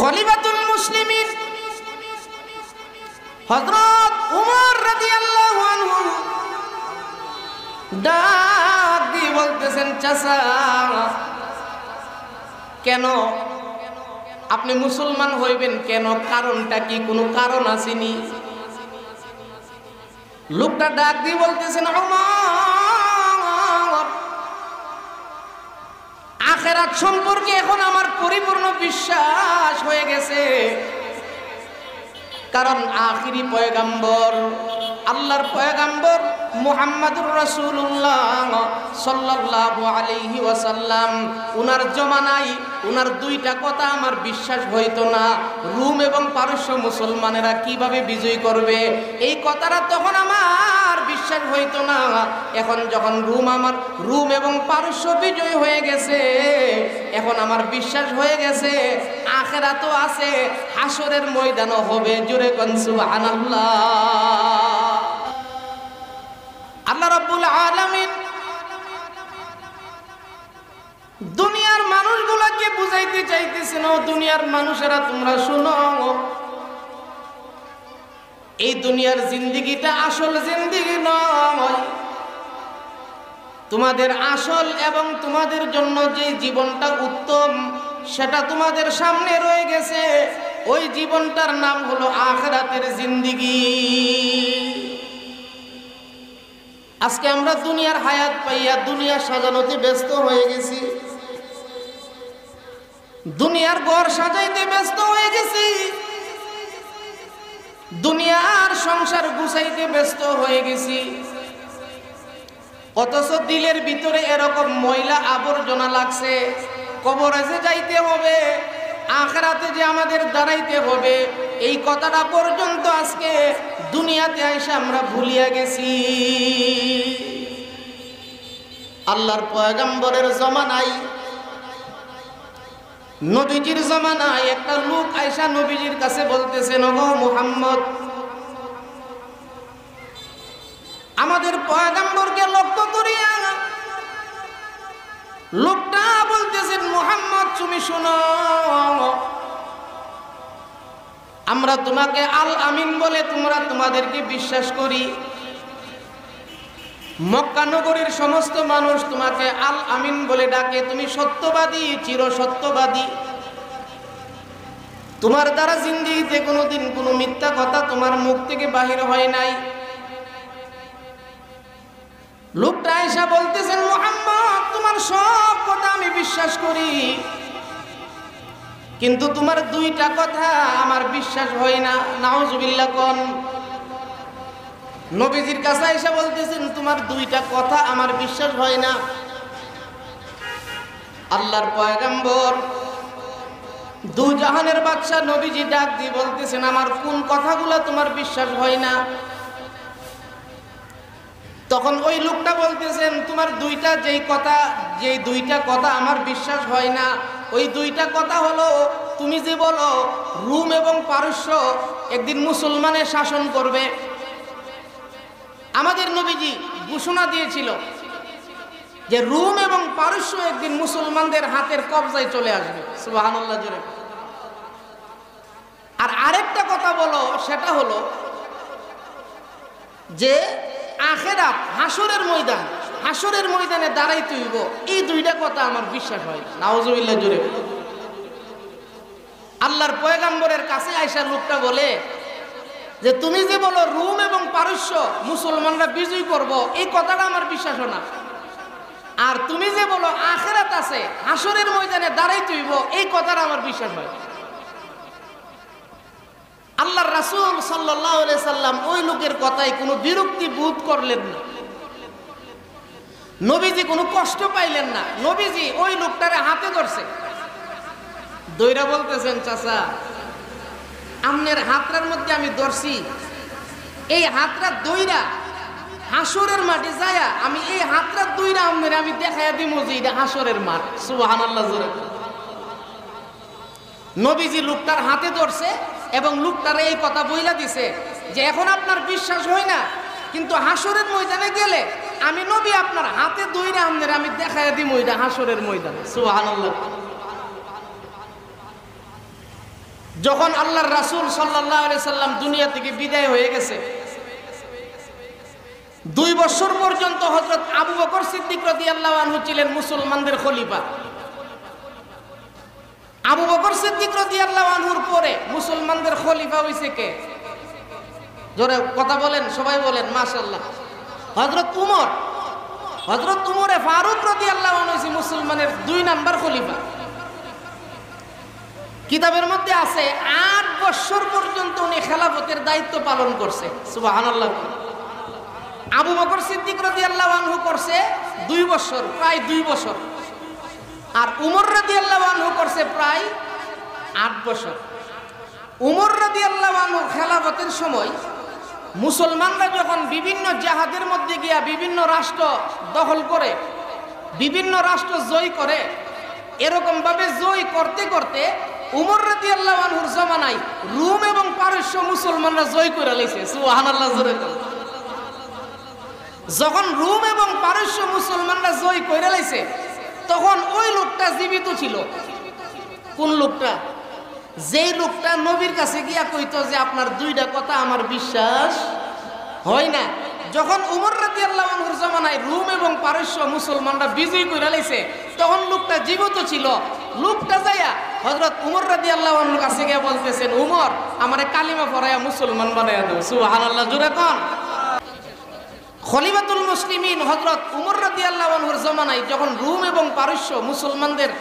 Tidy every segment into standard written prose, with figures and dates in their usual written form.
খলিফাতুল মুসলিমিন হযরত উমর রাদিয়াল্লাহু আনহু ডাক দিয়ে বলতেছেন, চাচা কেন আপনি মুসলমান হইবেন কেন? কারণটা কি? কোনো কারণ আসেনি? লোকটা ডাক দিয়ে বলতেছেন, ওমর, আখিরাত সম্পর্কে এখন আমার পরিপূর্ণ বিশ্বাস হয়ে গেছে। কারণ আখিরি পয়গাম্বর, আল্লাহর পয়গাম্বর মুহাম্মাদুর রাসূলুল্লাহ সাল্লাল্লাহু আলাইহি ওয়াসাল্লাম, উনার জমানায় উনার দুইটা কথা আমার বিশ্বাস হইতো না। রোম এবং পারস্য মুসলমানেরা কিভাবে বিজয় করবে, এই কথাটা তখন আমার বিশ্বাস হইতো না। এখন যখন রোম এবং পারস্য বিজয় হয়ে গেছে, এখন আমার বিশ্বাস হয়ে গেছে আখিরাতও আছে, হাসরের ময়দানও হবে। জোরে কোন সুবহানাল্লাহ। আল্লাহ রাব্বুল আলামিন দুনিয়ার মানুষগুলোকে বুঝাইতে চাইতেছেন, ও দুনিয়ার মানুষেরা তোমরা শুনো, এই দুনিয়ার জিন্দেগিটা আসল জিন্দেগি নয়। তোমাদের আসল এবং তোমাদের জন্য যে জীবনটা উত্তম সেটা তোমাদের সামনে রয়ে গেছে। ওই জীবনটার নাম হলো আখিরাতের জিন্দেগি। আজকে আমরা দুনিয়ার হায়াত পাইয়া দুনিয়া সাজানোতে ব্যস্ত হয়ে গেছি, দুনিয়ার ঘর সাজাইতে ব্যস্ত হয়ে গেছি, দুনিয়ার সংসার গুছাইতে ব্যস্ত হয়ে গেছি। অথচ দিলের ভিতরে এরকম ময়লা আবর্জনা লাগছে, কবরে যে যাইতে হবে, আখিরাতে যে আমাদের দাঁড়াইতে হবে, এই কথাটা পর্যন্ত আজকে দুনিয়াতে এসে আমরা ভুলিয়া গেছি। আল্লাহর পয়গম্বরের জামানায়, নবীজির জামানায় একটা লোক আয়েশা নবীজির কাছে বলতেছেন, ওগো মুহাম্মদ, আমাদের পয়গম্বরকে লক্ষ্য করিয়া। লোকটা বলতেছেন, মুহাম্মদ তুমি শোনো, আমরা তোমাকে আল আমিন বলে তোমাদেরকে বিশ্বাস করি। মক্কা নগরীর সমস্ত মানুষ তোমাকে আল আমিন বলে ডাকে। তুমি সত্যবাদী, চির সত্যবাদী। তোমার দ্বারা জিন্দেগিতে কোনোদিন কোনো মিথ্যা কথা তোমার মুখ থেকে বাহির হয় নাই। লোকটা আয়েশা বলতেছেন, মুহাম্মদ তোমার সব কথা আমি বিশ্বাস করি, কিন্তু তোমার দুইটা কথা আমার বিশ্বাস হয় না। নাউজুবিল্লাহ কোন। নবীজির কাছে আয়েশা বলতেছেন, তোমার দুইটা কথা আমার বিশ্বাস হয় না। আল্লাহর পয়গম্বর দু জাহানের বাদশা নবীজি ডাক দিয়ে বলতেছেন, আমার কোন কথাগুলো তোমার বিশ্বাস হয় না? তখন ওই লোকটা বলতেছেন, তোমার যেই দুইটা কথা আমার বিশ্বাস হয় না, ওই দুইটা কথা হলো, তুমি যে বলো রোম এবং পারস্য একদিন মুসলমানের শাসন করবে। আমাদের নবীজি ঘোষণা দিয়েছিল যে রোম এবং পারস্য একদিন মুসলমানদের হাতের কবজায় চলে আসবে। সুবহানাল্লাহ জোরে। আর আরেকটা কথা বলো, সেটা হলো যে আখিরাত হাসরের ময়দানে দাঁড়াইতে হইব। এই দুইটা কথা আমার বিশ্বাস হয় না। নাউজুবিল্লাহ জোরে। আল্লাহর পয়গম্বরের কাছে আয়েশা লোকটা বলে যে, তুমি যে বলো রোম এবং পারস্য মুসলমানরা বিজয় করব, এই কথাটা আমার বিশ্বাস হয় না। আর তুমি যে বলো আখিরাত আছে, হাসরের ময়দানে দাঁড়াইতে হইব, এই কথাটা আমার বিশ্বাস হয়। আল্লাহর রাসূল সাল্লাল্লাহু আলাইহি সাল্লাম ওই লোকের কথায় কোনো বিরক্তি বোধ করলেন না। নবীজি কোনো কষ্ট পাইলেন না। নবীজি ওই লোকটারে হাতে ধরছে, দইরা বলতেছেন, চাচা আমনের হাতটার মধ্যে আমি ধরছি, এই হাতটা দইরা হাসরের মাঠে যায়া আমি এই হাতটা দইরা আমনের আমি দেখাইয়া দিব যে এটা হাসরের মাঠ। সুবহানাল্লাহ জোরে। নবীজি লোকটার হাতে ধরছে এবং লোকটারে এই কথা বইলা দিছে যে, এখন আপনার বিশ্বাস হয় না, কিন্তু হাসরের ময়দানে গেলে আমি নবী আপনার হাতে ধইরা আমনের আমি দেখাইয়া দিব এটা হাসরের ময়দান। সুবহানাল্লাহ। যখন আল্লাহর রাসূল সাল্লাল্লাহু আলাইহি সাল্লাম দুনিয়া থেকে বিদায় হয়ে গেছে, 2 বছর পর্যন্ত হযরত আবু বকর সিদ্দিক রাদিয়াল্লাহু আনহু ছিলেন মুসলমানদের খলিফা। আবু বকর সিদ্দিক রাদিয়াল্লাহু আনহুর পরে মুসলমানদের খলিফা হইছে কে? জোরে কথা বলেন, সবাই বলেন মাশাআল্লাহ। হযরত উমর, হযরত উমরে ফারুক রাদিয়াল্লাহু আনহু হইছে মুসলমানের 2 নাম্বার খলিফা। কিতাবের মধ্যে আছে 8 বছর পর্যন্ত উনি খেলাফতের দায়িত্ব পালন করছে। সুবহানাল্লাহ। আবু বকর সিদ্দিক রাদিয়াল্লাহু আনহু করছে 2 বছর, প্রায় 2 বছর, আর উমর রাদিয়াল্লাহু আনহু করছে প্রায় 8 বছর। উমর রাদিয়াল্লাহু আনহু খেলাফতের সময় মুসলমানরা যখন বিভিন্ন জিহাদের মধ্যে গিয়া বিভিন্ন রাষ্ট্র দখল করে, বিভিন্ন রাষ্ট্র জয় করে, এরকম ভাবে জয় করতে করতে উমর রাদিয়াল্লাহু আনহুর জামানায় রোম এবং পারস্য মুসলমানরা জয় করে লাইছে। সুবহানাল্লাহ জোরে বলেন। যখন রোম এবং পারস্য মুসলমানরা জয় করে লাইছে, তখন ওই লোকটা জীবিত ছিল। কোন লোকটা? যেই লোকটা নবীর কাছে গিয়া কইতো যে আপনার 2টা কথা আমার বিশ্বাস হয় না। যখন উমর রাদিয়াল্লাহু আনহুর জামানায় রোম এবং পারস্য মুসলমানরা বিজয় করে লাইছে, তখন লোকটা জীবিত ছিল। লোকটা যাইয়া হযরত উমর রাদিয়াল্লাহু আনহুর কাছে গিয়া বলতেছেন, উমর আমারে কালিমা পড়ায়া মুসলমান বানায়া দাও। সুবহানাল্লাহ জোরে কোন। খলিফাতুল মুসলিমিন হযরত উমর রাদিয়াল্লাহু আনহুর জামানায় যখন রোম এবং পারস্য মুসলমানদের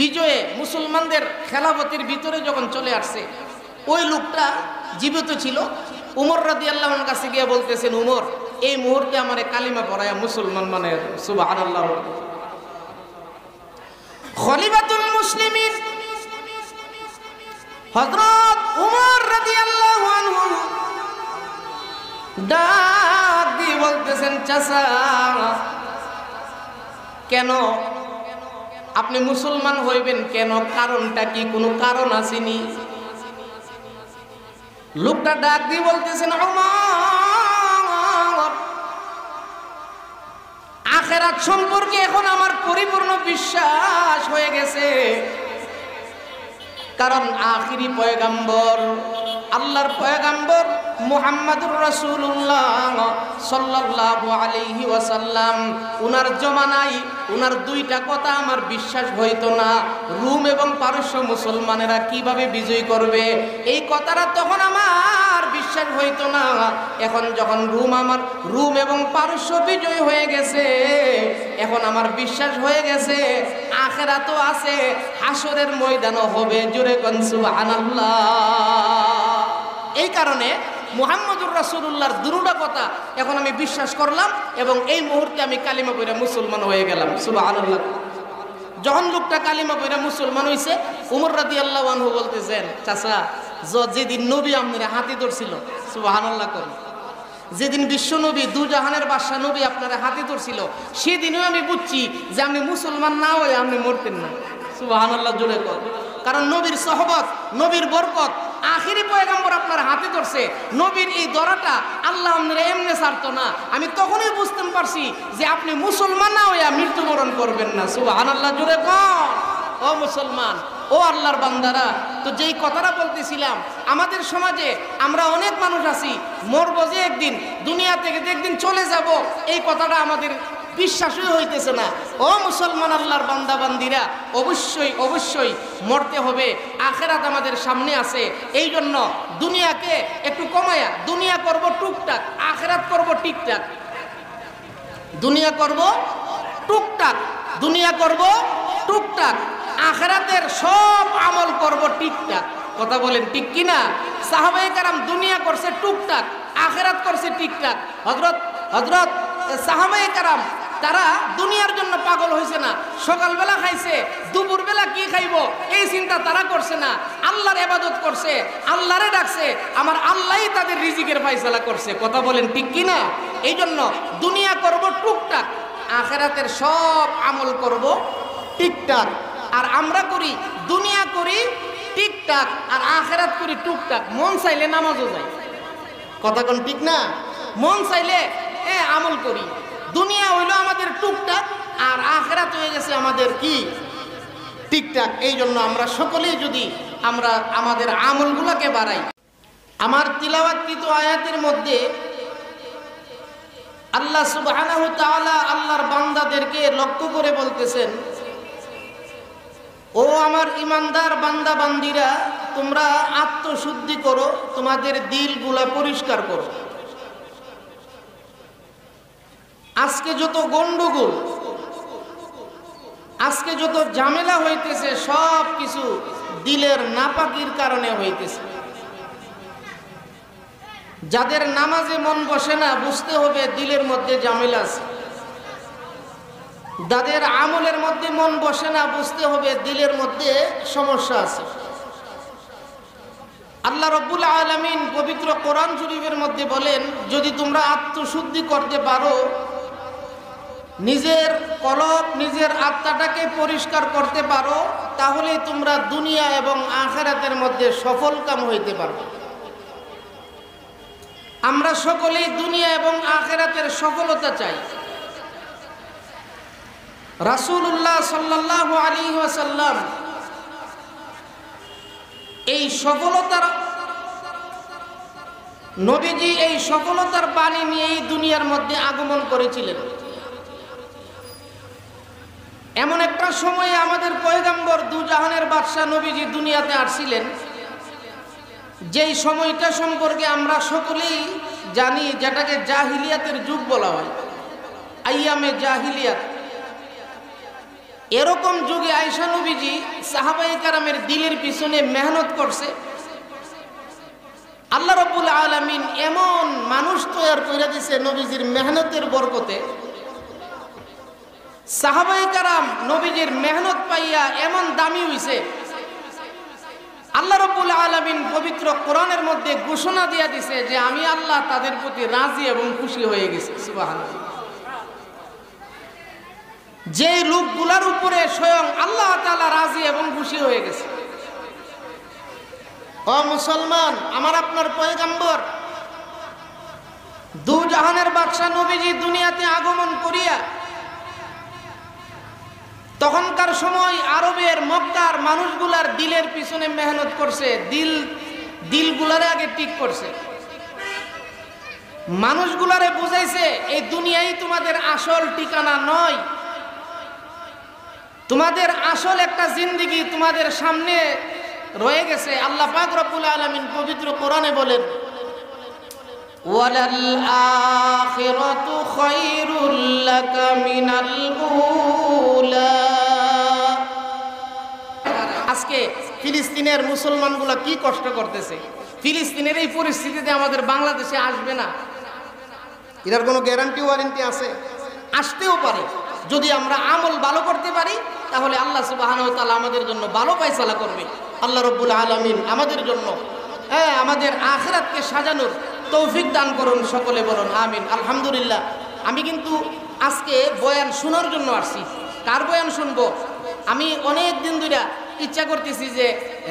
বিজয়ে, মুসলমানদের খেলাফতের ভিতরে যখন চলে আসছে, ওই লোকটা জীবিত ছিল। উমর রাদিয়াল্লাহু আনহুর কাছে গিয়ে বলতেছেন, উমর এই মুহূর্তে আমারে কালিমা পড়ায়া মুসলমান বানায়া দাও। সুবহানাল্লাহ। খলিফাতুল মুসলিমিন হযরত উমর রাদিয়াল্লাহু আনহু ডাক দিয়ে বলতেছেন, চাচা কেন আপনি মুসলমান হইবেন কেন? কারণটা কি? কোনো কারণ আসেনি? লোকটা ডাক দিয়ে বলতেছেন, ওমর আখিরাত সম্পর্কে এখন আমার পরিপূর্ণ বিশ্বাস হয়ে গেছে। কারণ আখিরি পয়গাম্বর, আল্লাহর পয়গাম্বর মুহাম্মাদুর রাসূলুল্লাহ সাল্লাল্লাহু আলাইহি ওয়াসাল্লাম, উনার জমানায় উনার 2টা কথা আমার বিশ্বাস হইতো না। রোম এবং পারস্য মুসলমানেরা কিভাবে বিজয় করবে, এই কথাটা তখন আমার বিশ্বাস হইতো না। এখন যখন রোম এবং পারস্য বিজয় হয়ে গেছে, এখন আমার বিশ্বাস হয়ে গেছে আখিরাতও আছে, হাসরের ময়দানও হবে। জোরে কোন সুবহানাল্লাহ। এই কারণে মুহাম্মদুর রাসূলুল্লাহর 2টা কথা এখন আমি বিশ্বাস করলাম এবং এই মুহূর্তে আমি কালিমা পড়ে মুসলমান হয়ে গেলাম। সুবহানাল্লাহ। যখন লোকটা কালিমা পড়ে মুসলমান হইছে, উমর রাদিয়াল্লাহু আনহু বলতেছেন, চাচা যেদিন নবী আপনার হাতে ধরছিল, সুবহানাল্লাহ করেন, যেদিন বিশ্ব নবী দুজাহানের বাদশা নবী আপনার হাতে ধরছিল, সেদিনও আমি বুঝছি যে আপনি মুসলমান না হয়ে আপনি মরতেন না। সুবহানাল্লাহ জোরে কর। কারণ নবীর সহবত, নবীর বরকত, আখিরি পয়গাম্বর আপনার হাতে ধরছে, নবীর এই ধরাটা আল্লাহ আপনারা এমনি ছাড়তো না। আমি তখনই বুঝতে পারছি যে আপনি মুসলমান না হইয়া মৃত্যুবরণ করবেন না। সুবহানাল্লাহ জোরে কর। ও মুসলমান, ও আল্লাহর বান্দারা, তো যেই কথাটা বলতেছিলাম, আমাদের সমাজে আমরা অনেক মানুষ আছি, মরবো যে একদিন, দুনিয়া থেকে যে একদিন চলে যাব, এই কথাটা আমাদের বিশ্বাসই হইতেছে না। ও মুসলমান আল্লাহর বান্দা বান্দিরা, অবশ্যই অবশ্যই মরতে হবে, আখিরাত আমাদের সামনে আছে। এই জন্য দুনিয়াকে একটু কমায়া দুনিয়া করব টুকটাক, আখিরাত করব ঠিকঠাক। দুনিয়া করব টুকটাক, দুনিয়া করব টুকটাক, আখিরাতের সব আমল করব ঠিকঠাক। কথা বলেন ঠিক কিনা? সাহাবায়ে কেরাম দুনিয়া করছে টুকটাক, আখিরাত করছে ঠিকঠাক। হযরত সাহাবায়ে কেরাম তারা দুনিয়ার জন্য পাগল হয়েছে না। সকালবেলা খাইছে, দুপুরবেলা কি খাইব এই চিন্তা তারা করছে না। আল্লাহর ইবাদত করছে, আল্লাহরে ডাকছে, আমার আল্লাহই তাদের রিজিকের ফয়সালা করছে। কথা বলেন ঠিক কিনা? এই জন্য দুনিয়া করব টুকটাক, আখিরাতের সব আমল করব ঠিকঠাক। আর আমরা করি দুনিয়া করি ঠিকঠাক আর আখিরাত করি টুকটাক। মন চাইলে নামাজও যাই। কথা কোন ঠিক না? মন চাইলে আমল করি। দুনিয়া হইলো আমাদের টুকটাক আর আখিরাত হয়ে গেছে আমাদের কি ঠিকঠাক। এই জন্য আমরা সকলেই যদি আমরা আমাদের আমলগুলোকে বাড়াই। আমার তিলাওয়াতকৃত আয়াতের মধ্যে আল্লাহ সুবহানাহু ওয়া তাআলা আল্লাহর বান্দাদেরকে লক্ষ্য করে বলতেছেন, ও আমার ইমানদার বান্দা বান্দিরা, তোমরা আত্মশুদ্ধি করো, তোমাদের দিলগুলা পরিষ্কার করো। আজকে যত গন্ডগোল, আজকে যত ঝামেলা হইতেছে, সব কিছু দিলের নাপাকির কারণে হইতেছে। যাদের নামাজে মন বসে না, বুঝতে হবে দিলের মধ্যে ঝামেলা আছে। যাদের আমলের মধ্যে মন বসে না, বুঝতে হবে দিলের মধ্যে সমস্যা আছে। আল্লাহ রাব্বুল আলামিন পবিত্র কোরআন শরীফের মধ্যে বলেন, যদি তোমরা আত্মশুদ্ধি করতে পারো, নিজের কলব, নিজের আত্মাটাকে পরিষ্কার করতে পারো, তাহলে তোমরা দুনিয়া এবং আখিরাতের মধ্যে সফলকাম হইতে পারবে। আমরা সকলেই দুনিয়া এবং আখিরাতের সফলতা চাই। রাসূলুল্লাহ সাল্লাল্লাহু আলাইহি ওয়াসাল্লাম এই সফলতার নবীজি এই সফলতার বাণী নিয়ে এই দুনিয়ার মধ্যে আগমন করেছিলেন। এমন একটা সময়ে আমাদের পয়গম্বর দুজাহানের বাদশা নবীজি দুনিয়াতে আসছিলেন, যেই সময়টা সম্পর্কে আমরা সকলেই জানি, যেটাকে জাহিলিয়াতের যুগ বলা হয়, আইয়ামে জাহিলিয়াত। এরকম যুগে আয়েশা নবীজি সাহাবায়ে কেরামের দিলের পিছনে মেহনত করছে। আল্লাহ রাব্বুল আলামিন এমন মানুষ তৈরি করে দিয়েছে নবীজির মেহনতের বরকতে। সাহাবায়ে কেরাম নবীজির মেহনত পাইয়া এমন দামি হইছে, আল্লাহ রাব্বুল আলামিন পবিত্র কোরআনের মধ্যে ঘোষণা দিয়া দিছে যে আমি আল্লাহ তাদের প্রতি রাজি এবং খুশি হয়ে গেছি। সুবহানাল্লাহ। যে লোকগুলার উপরে স্বয়ং আল্লাহ তাআলা রাজি এবং খুশি হয়ে গেছে। ও মুসলমান, আমার আপনার পয়গম্বর দুজাহানের বাদশা নবীজি দুনিয়াতে আগমন করিয়া তখনকার সময় আরবের মক্কার মানুষগুলার দিলের পিছনে মেহনত করছে, দিলগুলারে আগে ঠিক করছে, মানুষগুলারে বুঝাইছে এই দুনিয়াই তোমাদের আসল ঠিকানা নয়, তোমাদের আসল একটা জিন্দেগি তোমাদের সামনে রয়ে গেছে। আল্লাহ পাক রব্বুল আলামিন পবিত্র কোরআনে বলেন, ওয়ালাল আখিরাতু খায়রুল লাকা মিনাল উলা। আজকে ফিলিস্তিনের মুসলমানগুলা কি কষ্ট করতেছে, ফিলিস্তিনের এই পরিস্থিতিতে আমাদের বাংলাদেশে আসবে না, এটার কোনো গ্যারান্টি ওয়ারেন্টি আছে? আসতেও পারে। যদি আমরা আমল ভালো করতে পারি, তাহলে আল্লাহ সুবহানাহু ওয়া তাআলা আমাদের জন্য ভালো ফয়সালা করবে। আল্লাহ রাব্বুল আলামিন আমাদের জন্য আমাদের আখিরাতকে সাজানোর তৌফিক দান করুন। সকলে বলুন আমিন। আলহামদুলিল্লাহ। আমি কিন্তু আজকে বয়ান শোনার জন্য আসছি। কার বয়ান শুনবো? আমি অনেক দিন ধরে ইচ্ছা করতেছি যে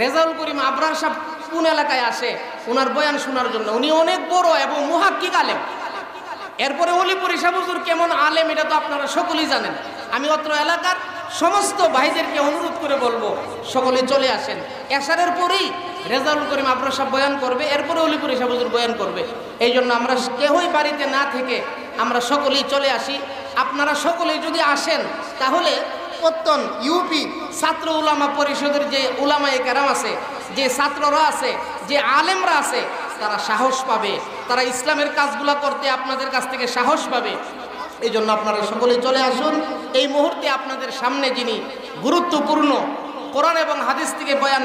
রেজাউল করিম আবরার সাহেব কোন এলাকায় আসে ওনার বয়ান শোনার জন্য। উনি অনেক বড় এবং মুহাক্কিক আলেম। এরপরে অলিপুরি সাহেব হুজুর কেমন আলেম, এটা তো আপনারা সকলেই জানেন। আমি অত্র এলাকার সমস্ত ভাইদেরকে অনুরোধ করে বলবো, সকলে চলে আসেন। এশারের পরেই রেজাউল করিম আবরার সাহেব বয়ান করবে, এরপরে অলিপুরি সাহেব হুজুর বয়ান করবে। এই জন্য আমরা কেউই বাড়িতে না থেকে আমরা সকলেই চলে আসি। আপনারা সকলেই যদি আসেন, তাহলে প্রত্যন ইউপি ছাত্র উলামা পরিষদের যে উলামায়ে কেরাম আছে, যে ছাত্ররা আছে, যে আলেমরা আছে, তারা সাহস পাবে, তারা ইসলামের কাজগুলা করতে আপনাদের কাছ থেকে সাহস পাবে। এই জন্য আপনারা সকলে চলে আসুন। এই মুহূর্তে আপনাদের সামনে যিনি গুরুত্বপূর্ণ কোরআন এবং হাদিস থেকে বয়ান